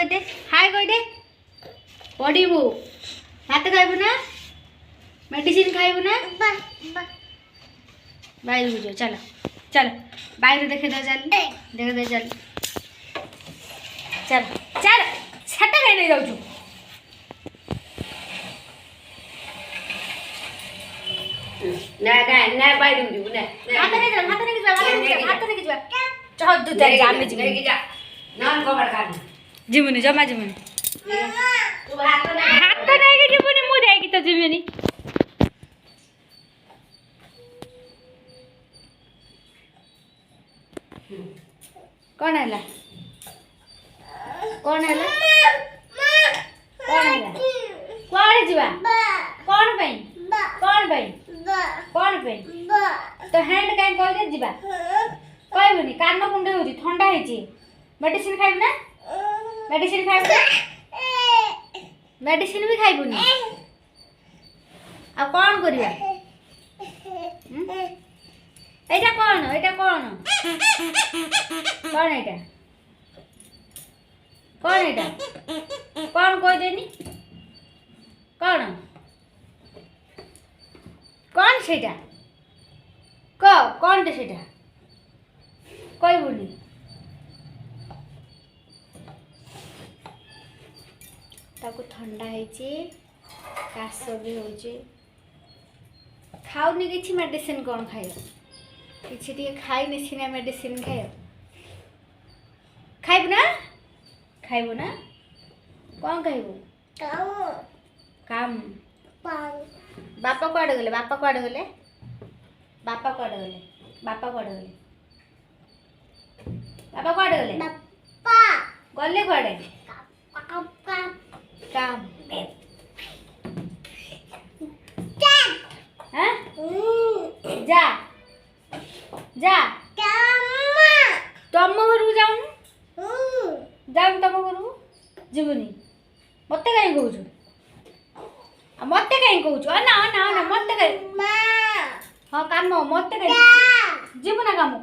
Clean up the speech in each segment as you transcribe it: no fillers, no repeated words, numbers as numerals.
दे हाय कह दे पढ़ू भात खाइबू ना मेडिसिन खाइबू ना बाहर बुझ चलो चल बाहर देखे दे चल देखे दे चल चल चल छाता कहीं नहीं जाऊँ ना ना ना बाहर बुझू ना हाथ नहीं जा चल दूध जा आमे जी लेके जा नान कवर काट जिमुनी जमा जिमुनी तू हाथ तो नहीं के जिमुनी मु जाएगी तो जिमुनी कौन है कौन है कौन है कौन जीवा कौन भाई कौन भाई कौन भाई तो हैंड कहीं कह दे जीवा कहबनी कान कुंडे होची ठंडा ହେଇची मेडिसिन खाइब ना मेडिसिन खाइब ना मेडिसिन भी खाइबनी आ कौन करिया एटा कौन कौन एटा कौन एटा कौन कह देनी कौन कौन सेटा कौन टे सेटा कहबुनी ताको ठंडा ହେଇଛି काश भी होଉଛି खाऊनी किछि मेडिसिन कौन खाइब किछि टिके खाइनी सिना मेडिसिन खाइब खाइब ना कौन खाइबू काम बापा कुआडे गले बापा कुआडे गले बापा कुआडे गले बापा कुआडे गले बापा कुआडे गले गले कुआडे काम हाँ जा जा तुम घर को जाऊन जाऊन तुम घर को जीवनी मत कहीं कौच मत कहीं कौच ना ना ना मत कहीं हाँ काम मत कहीं जीवु ना काम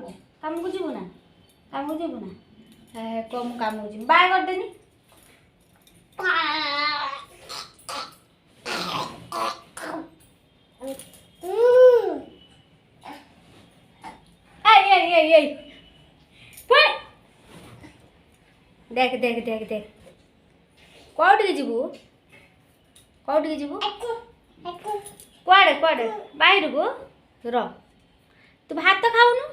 को जीवु ना कम काम को जीव बाय कर देनी देख देख देख देख कौटी जीवु कुआडे कुआडे बाहर को र तू भात खाऊनु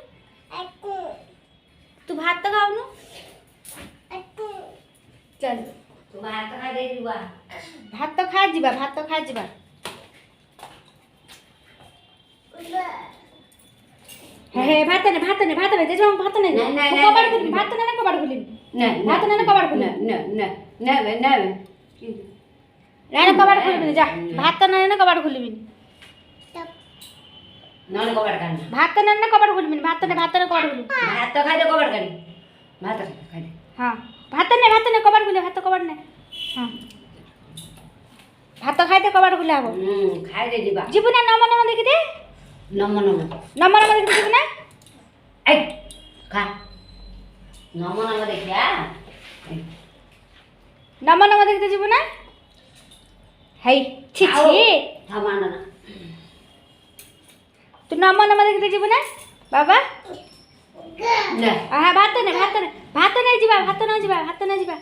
चल तू भात खा दे जुआ भात खा जीवा हे भात ने जे जो भात ने कबाड़ खुली भात ने कबाड़ खुली भात ने कबाड़ खुली ना कबाड़ खुली जा भात ने कबाड़ खुली नान कबाड़ काट भात ने कबाड़ खुली भात ने कबाड़ खुली भात तो खाई दे कबाड़ काट भात खाई दे हां भात ने कबाड़ खुली भात कबाड़ ने हां भात खाई दे कबाड़ खुली आबो खाई दे जीवा जीवु ना नम देखि दे नम देखि जीवु ना ए खा नम देखिया नम देखि दे जीवु ना हाय छी थमाना ना तू नम देखि दे जीवु ना बाबा ना आहा भात ने जीवा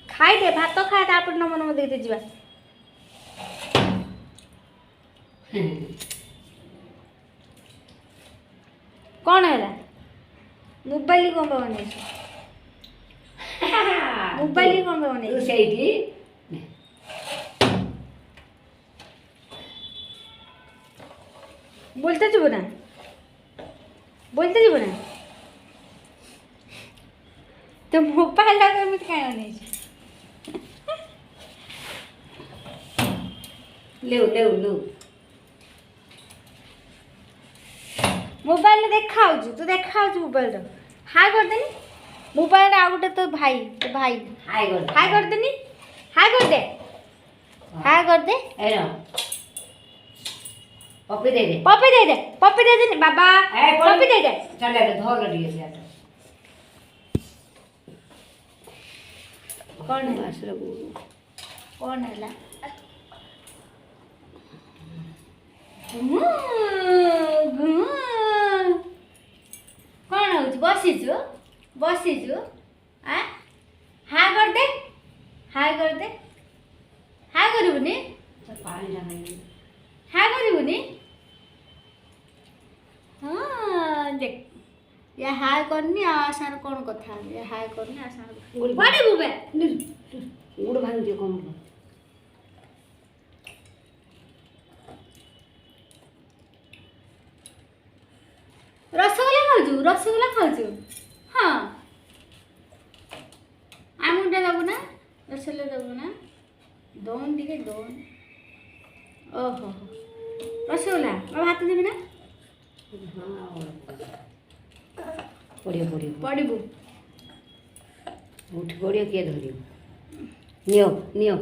खाई दे भात खा तापर नम देखि दे जीवा कौन है मोबाइल कौन बने मोबाइल कौन बने तू सेठी बोलते जीव ना तो मोबाइल लगा मत क्या बने ले मोबाइल देखा तू देखा मोबाइल हाय कर देनी मोबाइल आ गोटे तो भाई हाय कर देनी हाय कर दे ए पप्पी दे दे पप्पी दे दे बाबा ए, कौन- पप्पी दे दे चल ले धो लो दिए से कौन है बस रे कौन है ला कौन हो बसीचु आ हाय कर दे हाय करबुनी पानी डाल हाय करबुनी हाँ देख ये हाय करनी आसार कौन कथा ये हाय करनी आसार बड़ी बुबे गुड़ भांग दियो कम रसगोला खाऊचु हाँ आमुटा दबु ना रसगोला दबु ना दोन दिखे दोन ओहो रसगोला मैं हाथ देबी ना पड़ियो पड़बू उठ पड़ियो किए धरियो नियो नियो